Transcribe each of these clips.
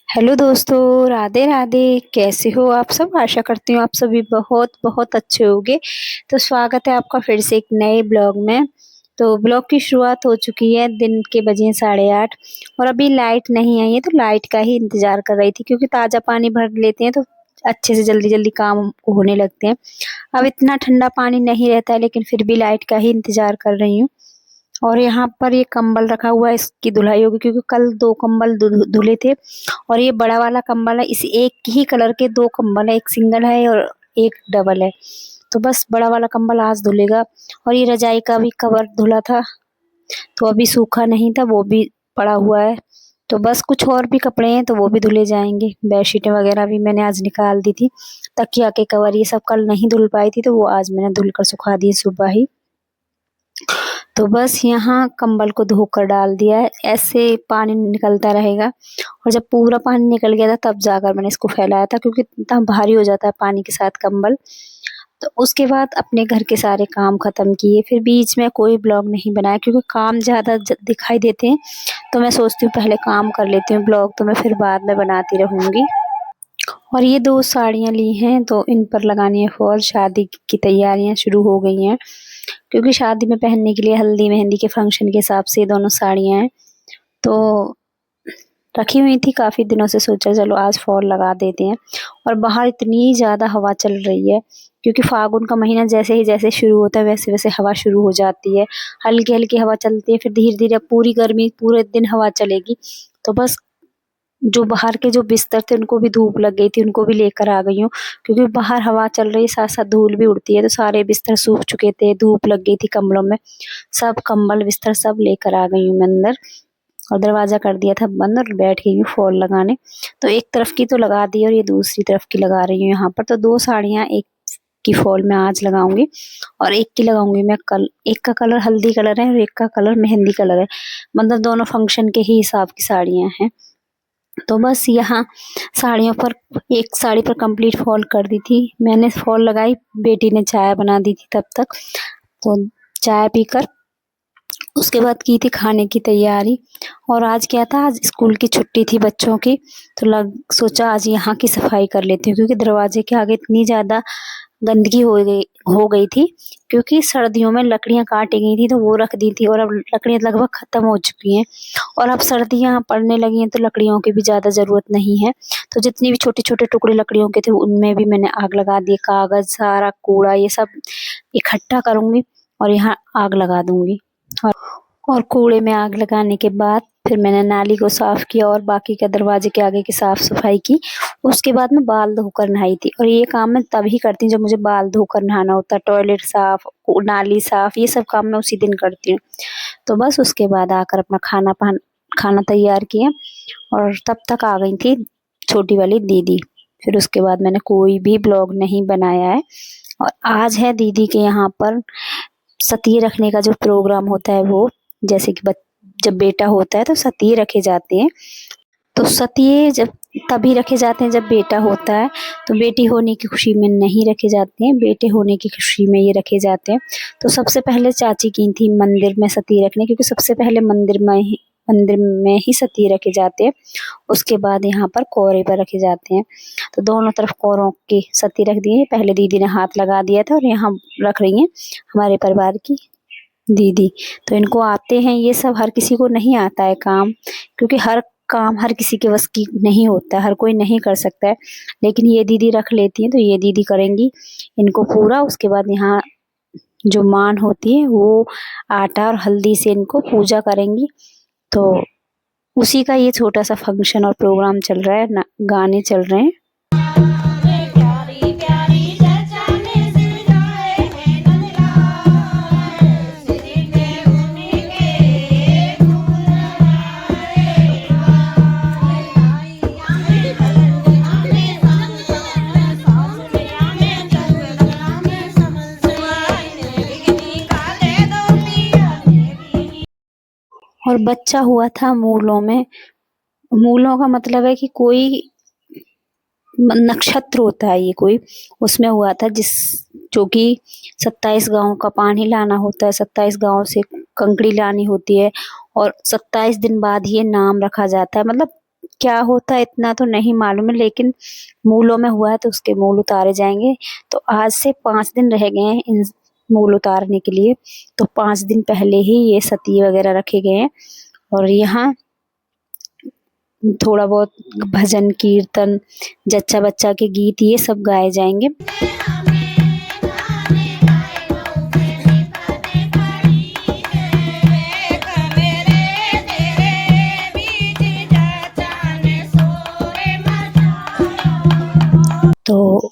Hello दोस्तों, राधे राधे। कैसे हो आप सब? आशा करती हूँ आप सभी बहुत बहुत अच्छे होंगे। तो स्वागत है आपका फिर से एक नए ब्लॉग में। तो ब्लॉग की शुरुआत हो चुकी है, दिन के बजे 8:30 और अभी लाइट नहीं आई है, तो लाइट का ही इंतजार कर रही थी क्योंकि ताज़ा पानी भर लेते हैं तो अच्छे से जल्दी जल्दी काम होने लगते हैं। अब इतना ठंडा पानी नहीं रहता है, लेकिन फिर भी लाइट का ही इंतजार कर रही हूँ। और यहाँ पर ये कंबल रखा हुआ है, इसकी धुलाई होगी क्योंकि कल 2 कंबल धुले थे। और ये बड़ा वाला कंबल है, इस एक ही कलर के 2 कंबल है, एक सिंगल है और एक डबल है। तो बस बड़ा वाला कंबल आज धुलेगा। और ये रजाई का भी कवर धुला था, तो अभी सूखा नहीं था, वो भी पड़ा हुआ है। तो बस कुछ और भी कपड़े हैं तो वो भी धुले जाएंगे। बेडशीटें वगैरह भी मैंने आज निकाल दी थी। तकिया के कवर ये सब कल नहीं धुल पाई थी, तो वो आज मैंने धुल कर सुखा दिए सुबह ही। तो बस यहाँ कंबल को धोकर डाल दिया है, ऐसे पानी निकलता रहेगा। और जब पूरा पानी निकल गया था तब जाकर मैंने इसको फैलाया था, क्योंकि इतना भारी हो जाता है पानी के साथ कंबल। तो उसके बाद अपने घर के सारे काम खत्म किए, फिर बीच में कोई ब्लॉग नहीं बनाया क्योंकि काम ज़्यादा दिखाई देते हैं। तो मैं सोचती हूँ पहले काम कर लेती हूँ, ब्लॉग तो मैं फिर बाद में बनाती रहूँगी। और ये 2 साड़ियाँ ली हैं तो इन पर लगानी है फॉल। शादी की तैयारियां शुरू हो गई हैं, क्योंकि शादी में पहनने के लिए हल्दी मेहंदी के फंक्शन के हिसाब से ये दोनों साड़ियाँ हैं। तो रखी हुई थी काफ़ी दिनों से, सोचा चलो आज फॉल लगा देते हैं। और बाहर इतनी ज़्यादा हवा चल रही है, क्योंकि फागुन का महीना जैसे शुरू होता है वैसे वैसे हवा शुरू हो जाती है। हल्की हल्की हवा चलती है, फिर धीरे धीरे पूरी गर्मी पूरे दिन हवा चलेगी। तो बस जो बाहर के जो बिस्तर थे उनको भी धूप लग गई थी, उनको भी लेकर आ गई हूँ, क्योंकि बाहर हवा चल रही है साथ साथ धूल भी उड़ती है। तो सारे बिस्तर सूख चुके थे, धूप लग गई थी कमरों में। सब कंबल बिस्तर सब लेकर आ गई हूँ मैं अंदर, और दरवाजा कर दिया था बंद और बैठ गई हूँ फॉल लगाने। तो एक तरफ की तो लगा दी और ये दूसरी तरफ की लगा रही हूँ यहाँ पर। तो 2 साड़ियाँ, एक की फॉल मैं आज लगाऊंगी और एक की लगाऊंगी मैं कल। एक का कलर हल्दी कलर है और एक का कलर मेहंदी कलर है, मतलब दोनों फंक्शन के ही हिसाब की साड़ियाँ हैं। तो बस यहाँ साड़ियों पर, एक साड़ी पर कंप्लीट फॉल कर दी थी मैंने, फॉल लगाई, बेटी ने चाय बना दी थी तब तक। तो चाय पीकर उसके बाद की थी खाने की तैयारी। और आज क्या था, आज स्कूल की छुट्टी थी बच्चों की। तो सोचा आज यहाँ की सफाई कर लेती हूँ, क्योंकि दरवाजे के आगे इतनी ज़्यादा गंदगी हो गई थी, क्योंकि सर्दियों में लकड़ियाँ काटी गई थी तो वो रख दी थी, और अब लकड़ियाँ लगभग खत्म हो चुकी हैं। और अब सर्दियाँ पड़ने लगी हैं तो लकड़ियों की भी ज़्यादा ज़रूरत नहीं है। तो जितनी भी छोटे छोटे टुकड़े लकड़ियों के थे उनमें भी मैंने आग लगा दी। कागज़, सारा कूड़ा ये सब इकट्ठा करूँगी और यहाँ आग लगा दूँगी। और कूड़े में आग लगाने के बाद फिर मैंने नाली को साफ किया और बाकी के दरवाजे के आगे की साफ सफाई की। उसके बाद मैं बाल धोकर नहाई थी, और ये काम मैं तभी करती हूँ जब मुझे बाल धोकर नहाना होता है। टॉयलेट साफ, नाली साफ, ये सब काम मैं उसी दिन करती हूँ। तो बस उसके बाद आकर अपना खाना तैयार किया, और तब तक आ गई थी छोटी वाली दीदी। फिर उसके बाद मैंने कोई भी ब्लॉग नहीं बनाया है। और आज है दीदी के यहाँ पर सती रखने का जो प्रोग्राम होता है, वो जैसे कि जब बेटा होता है तो सती रखे जाते हैं। तो सतिये जब तभी रखे जाते हैं जब बेटा होता है, तो बेटी होने की खुशी में नहीं रखे जाते हैं, बेटे होने की खुशी में ये रखे जाते हैं। तो सबसे पहले चाची की थी मंदिर में सती रखने, क्योंकि सबसे पहले मंदिर में ही सती रखे जाते हैं। उसके बाद यहाँ पर कोरे पर रखे जाते हैं। तो दोनों तरफ कोरों की सती रख दी है। पहले दीदी ने हाथ लगा दिया था और यहाँ रख रही हैं हमारे परिवार की दीदी। तो इनको आते हैं ये सब, हर किसी को नहीं आता है काम, क्योंकि हर काम हर किसी के बस की नहीं होता है, हर कोई नहीं कर सकता है। लेकिन ये दीदी रख लेती हैं तो ये दीदी करेंगी इनको पूरा। उसके बाद यहाँ जो मान होती है वो आटा और हल्दी से इनको पूजा करेंगी। तो उसी का ये छोटा सा फंक्शन और प्रोग्राम चल रहा है ना, गाने चल रहे हैं। और बच्चा हुआ था मूलों में। मूलों का मतलब है कि कोई नक्षत्र होता है, ये कोई उसमें हुआ था, जो कि 27 गांव का पानी लाना होता है, 27 गांव से कंकड़ी लानी होती है, और 27 दिन बाद ये नाम रखा जाता है। मतलब क्या होता है इतना तो नहीं मालूम है, लेकिन मूलों में हुआ है तो उसके मूल उतारे जाएंगे। तो आज से 5 दिन रह गए हैं इन मूल उतारने के लिए। तो 5 दिन पहले ही ये सती वगैरह रखे गए हैं। और यहाँ थोड़ा बहुत भजन कीर्तन, जच्चा बच्चा के गीत ये सब गाए जाएंगे। तो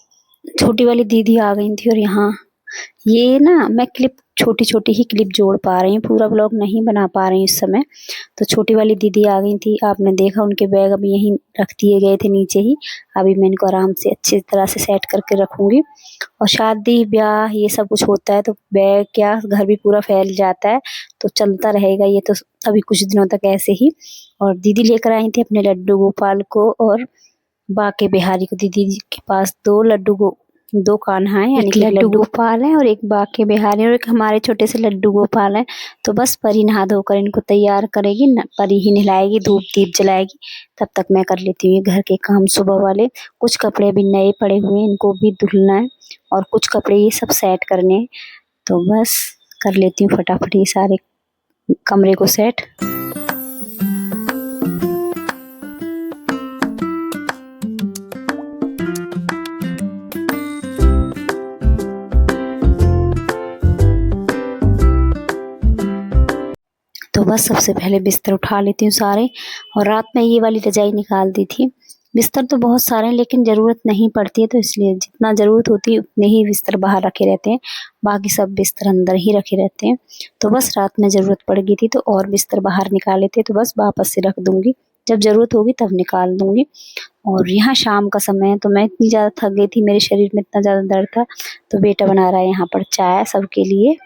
छोटी वाली दीदी आ गई थी और यहाँ ये ना मैं क्लिप छोटी-छोटी ही क्लिप जोड़ पा रही हूँ, पूरा ब्लॉग नहीं बना पा रही हूँ इस समय। तो छोटी वाली दीदी आ गई थी, आपने देखा उनके बैग अभी यहीं रख दिए गए थे नीचे ही। अभी मैं इनको आराम से अच्छी तरह से सेट करके रखूँगी। और शादी ब्याह ये सब कुछ होता है तो बैग क्या घर भी पूरा फैल जाता है, तो चलता रहेगा ये तो अभी कुछ दिनों तक ऐसे ही। और दीदी लेकर आई थी अपने लड्डू गोपाल को और बाके बिहारी को। दीदी के पास 2 कान्हा है, यानी एक कि लड्डू गोपाल है और एक बाके बिहारी और एक हमारे छोटे से लड्डू गोपाल है। तो बस परी नहा धोकर इनको तैयार करेगी, परी ही नहलाएगी, धूप दीप जलाएगी। तब तक मैं कर लेती हूँ ये घर के काम सुबह वाले। कुछ कपड़े भी नए पड़े हुए हैं, इनको भी धुलना है और कुछ कपड़े ये सब सेट करने हैं। तो बस कर लेती हूँ फटाफट ये सारे कमरे को सेट। तो बस सबसे पहले बिस्तर उठा लेती हूँ सारे। और रात में ये वाली रजाई निकाल दी थी। बिस्तर तो बहुत सारे हैं लेकिन ज़रूरत नहीं पड़ती है, तो इसलिए जितना ज़रूरत होती है उतने ही बिस्तर बाहर रखे रहते हैं, बाकी सब बिस्तर अंदर ही रखे रहते हैं। तो बस रात में ज़रूरत पड़ गई थी तो और बिस्तर बाहर निकाले थे, तो बस वापस से रख दूँगी, जब ज़रूरत होगी तब निकाल दूँगी। और यहाँ शाम का समय है तो मैं इतनी ज़्यादा थक गई थी, मेरे शरीर में इतना ज़्यादा दर्द था, तो बेटा बना रहा है यहाँ पर चाय सबके लिए।